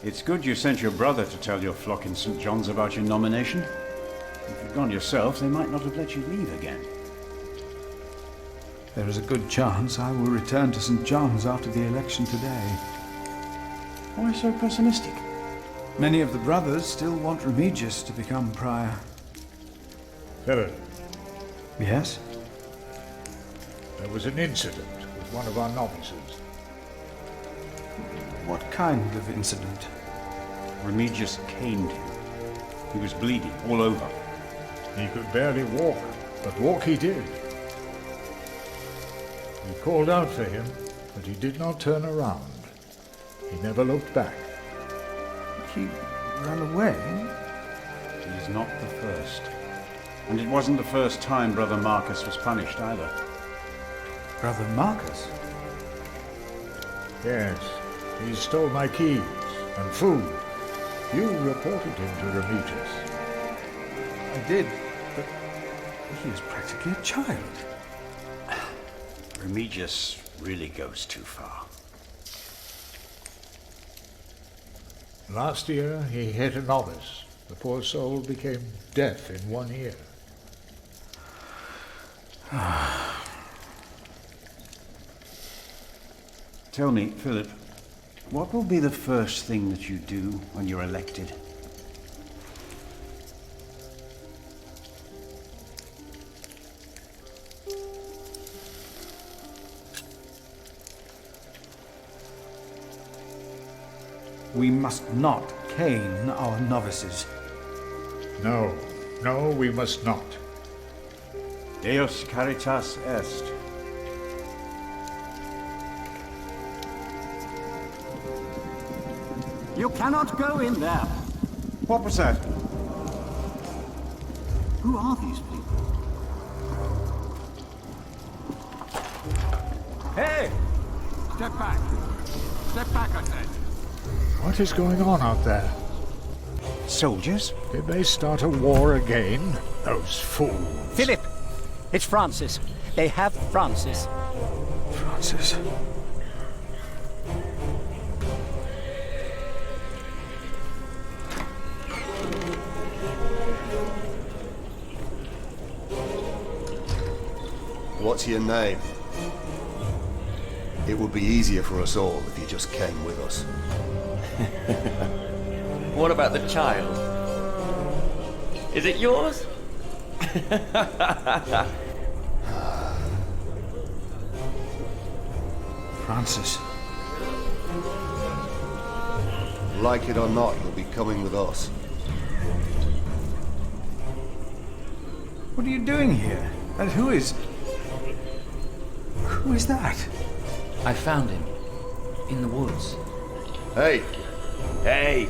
It's good you sent your brother to tell your flock in St. John's about your nomination. If you'd gone yourself, they might not have let you leave again. There is a good chance I will return to St. John's after the election today. Why so pessimistic? Many of the brothers still want Remigius to become prior. Philip, Yes? there was an incident with one of our novices. What kind of incident? Remigius caned him. He was bleeding all over. He could barely walk, but walk he did. We called out for him, but he did not turn around. He never looked back. He ran away? He's not the first. And it wasn't the first time Brother Marcus was punished either. Brother Marcus? Yes, he stole my keys and food. You reported him to Remigius. I did, but he is practically a child. Remigius really goes too far. Last year, he hit a novice. The poor soul became deaf in one ear. Tell me, Philip, what will be the first thing that you do when you're elected? We must not cane our novices. No, we must not. Deus caritas est. You cannot go in there. What was that? Who are these people? Hey! Step back. Step back, I said. What is going on out there? Soldiers? Did they start a war again? Those fools. Philip! It's Francis. They have Francis. Francis. What's your name? It would be easier for us all if you just came with us. What about the child? Is it yours? Francis. Like it or not, you'll be coming with us. What are you doing here? And who is... Who is that? I found him. In the woods. Hey! Hey!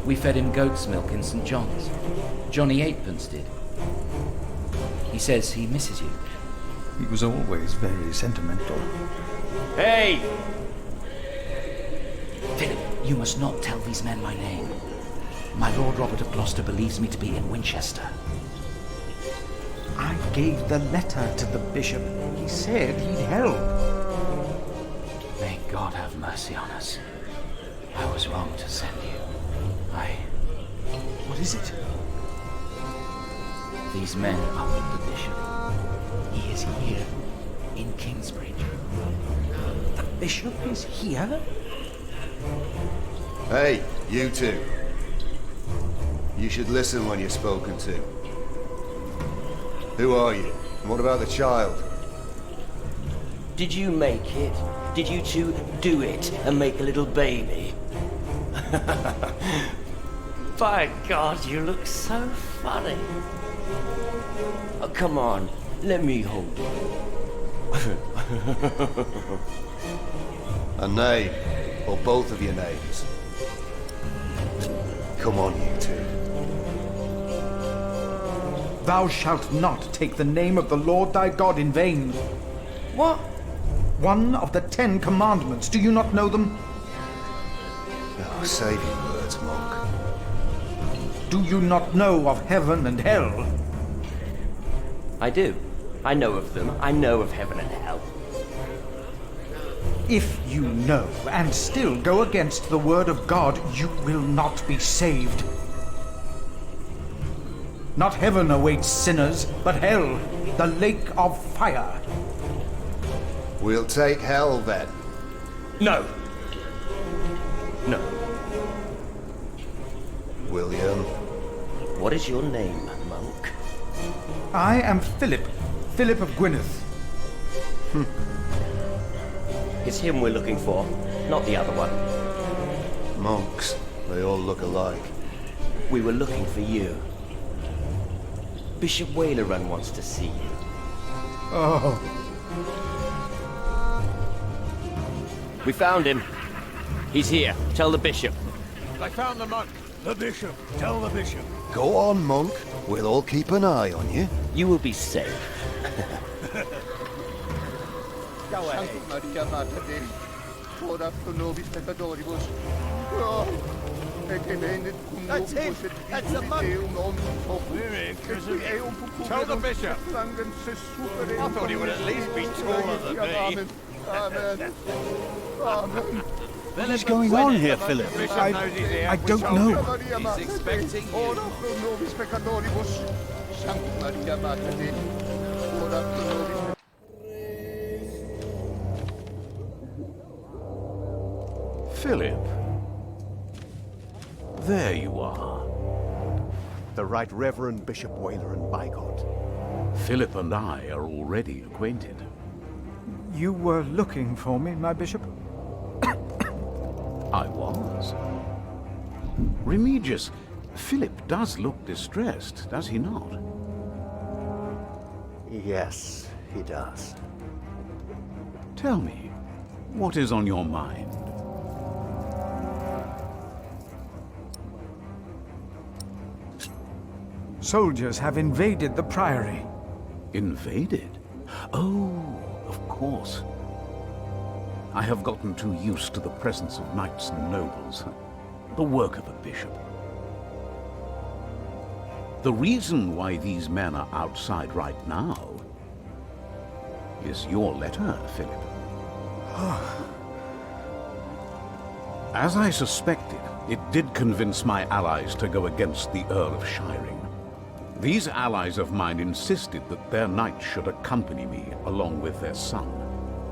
We fed him goat's milk in St. John's. Johnny Eightpence did. He says he misses you. He was always very sentimental. Hey! Philip, you must not tell these men my name. My Lord Robert of Gloucester believes me to be in Winchester. I gave the letter to the bishop. He said he'd help. May God have mercy on us. I was wrong to send you. What is it? These men are with the bishop. He is here, in Kingsbridge. The bishop is here? Hey, you two. You should listen when you're spoken to. Who are you? And what about the child? Did you make it? Did you two do it and make a little baby? By God, you look so funny. Oh, come on, let me hold you. A name, or both of your names. Come on, you two. Thou shalt not take the name of the Lord thy God in vain. What? One of the 10 commandments. Do you not know them? Oh, save your words, monk. Do you not know of heaven and hell? I do. I know of them. I know of heaven and hell. If you know and still go against the word of God, you will not be saved. Not heaven awaits sinners, but hell, the lake of fire. We'll take hell then. No. No. William. What is your name, monk? I am Philip of Gwynedd. It's him we're looking for, not the other one. Monks. They all look alike. We were looking for you. Bishop Whalerun wants to see you. Oh, We found him. He's here. Tell the bishop. I found the monk. The bishop. Tell the bishop. Go on, monk. We'll all keep an eye on you. You will be safe. Go ahead. That's him! That's the monk! Tell the bishop. I thought he would at least be taller than me. What is going on here, Philip? I don't know. He's expecting you. Philip. There you are. The Right Reverend Bishop Whalerun, by God. Philip and I are already acquainted. You were looking for me, my bishop? I was. Remigius, Philip does look distressed, does he not? Yes, he does. Tell me, what is on your mind? Soldiers have invaded the priory. Invaded? Oh, of course. I have gotten too used to the presence of knights and nobles. The work of a bishop. The reason why these men are outside right now is your letter, Philip. As I suspected, it did convince my allies to go against the Earl of Shiring. These allies of mine insisted that their knights should accompany me along with their son,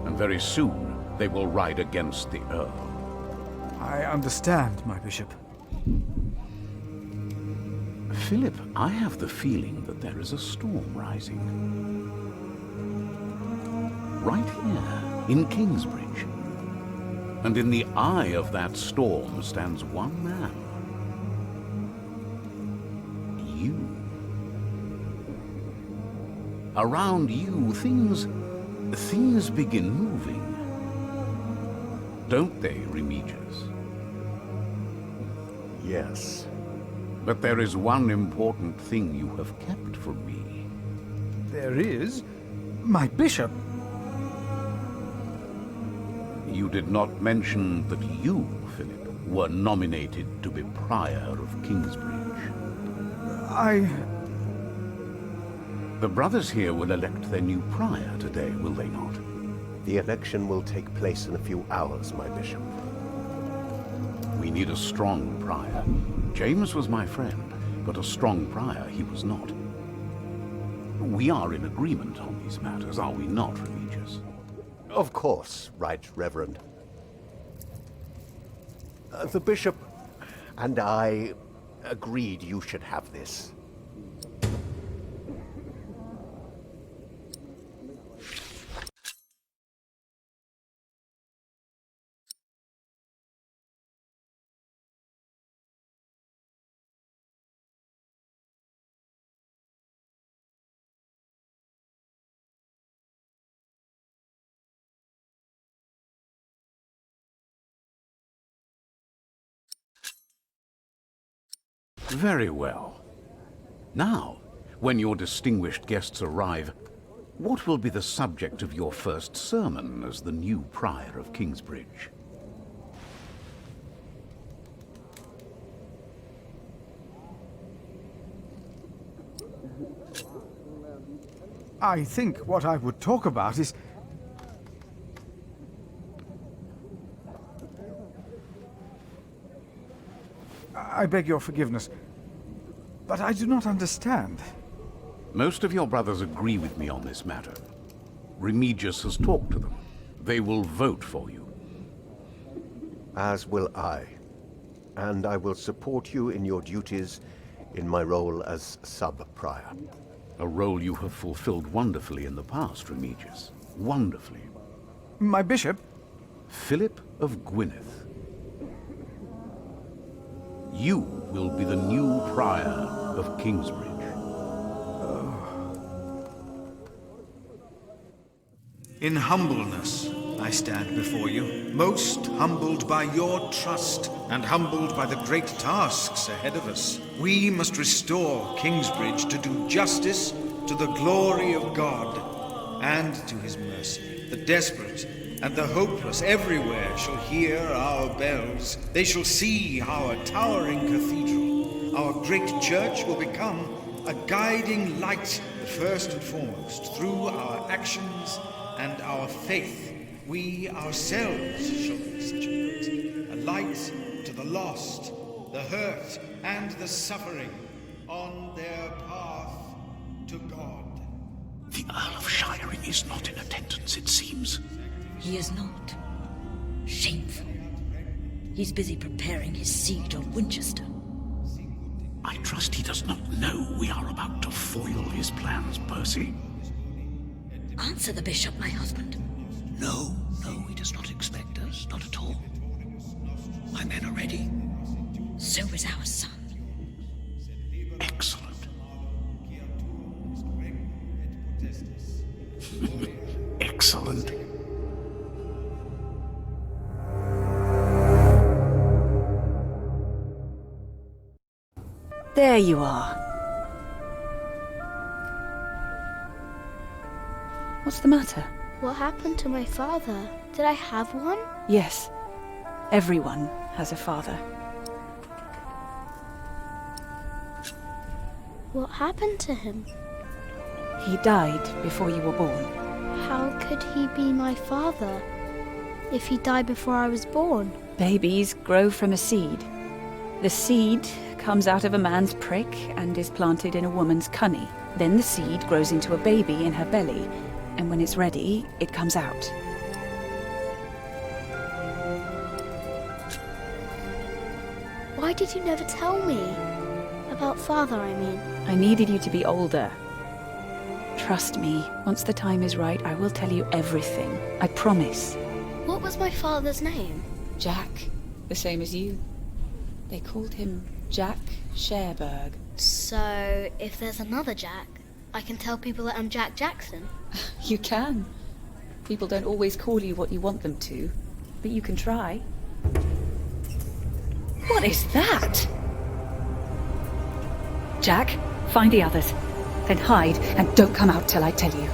and very soon they will ride against the Earl. I understand, my bishop. Philip, I have the feeling that there is a storm rising. Right here, in Kingsbridge. And in the eye of that storm stands one man. You. Around you, things begin moving. Don't they, Remigius? Yes. But there is one important thing you have kept from me. There is? My bishop? You did not mention that you, Philip, were nominated to be Prior of Kingsbridge. The brothers here will elect their new Prior today, will they not? The election will take place in a few hours, my bishop. We need a strong Prior. James was my friend, but a strong Prior he was not. We are in agreement on these matters, are we not, Remigius? Of course, Right Reverend. The bishop and I agreed you should have this. Very well. Now, when your distinguished guests arrive, what will be the subject of your first sermon as the new Prior of Kingsbridge? I think what I would talk about is... I beg your forgiveness, but I do not understand. Most of your brothers agree with me on this matter. Remigius has talked to them. They will vote for you. As will I. And I will support you in your duties in my role as sub-prior. A role you have fulfilled wonderfully in the past, Remigius. Wonderfully. My bishop? Philip of Gwynedd. You will be the new prior of Kingsbridge. In humbleness, I stand before you, most humbled by your trust and humbled by the great tasks ahead of us. We must restore Kingsbridge to do justice to the glory of God and to his mercy. The desperate and the hopeless everywhere shall hear our bells. They shall see our towering cathedral. Our great church will become a guiding light, first and foremost, through our actions and our faith. We ourselves shall be such a light to the lost, the hurt, and the suffering on their path to God. The Earl of Shiring is not in attendance, it seems. He is not. Shameful. He's busy preparing his siege on Winchester. I trust he does not know we are about to foil his plans, Percy. Answer the bishop, my husband. No, he does not expect us, not at all. My men are ready. So is our son. Excellent. Excellent. There you are. What's the matter? What happened to my father? Did I have one? Yes. Everyone has a father. What happened to him? He died before you were born. How could he be my father if he died before I was born? Babies grow from a seed. The seed comes out of a man's prick and is planted in a woman's cunny. Then the seed grows into a baby in her belly, and when it's ready, it comes out. Why did you never tell me? About father, I mean. I needed you to be older. Trust me, once the time is right, I will tell you everything. I promise. What was my father's name? Jack, the same as you. They called him Jack Sherberg. So, if there's another Jack, I can tell people that I'm Jack Jackson? You can. People don't always call you what you want them to, but you can try. What is that? Jack, find the others. Then hide and don't come out till I tell you.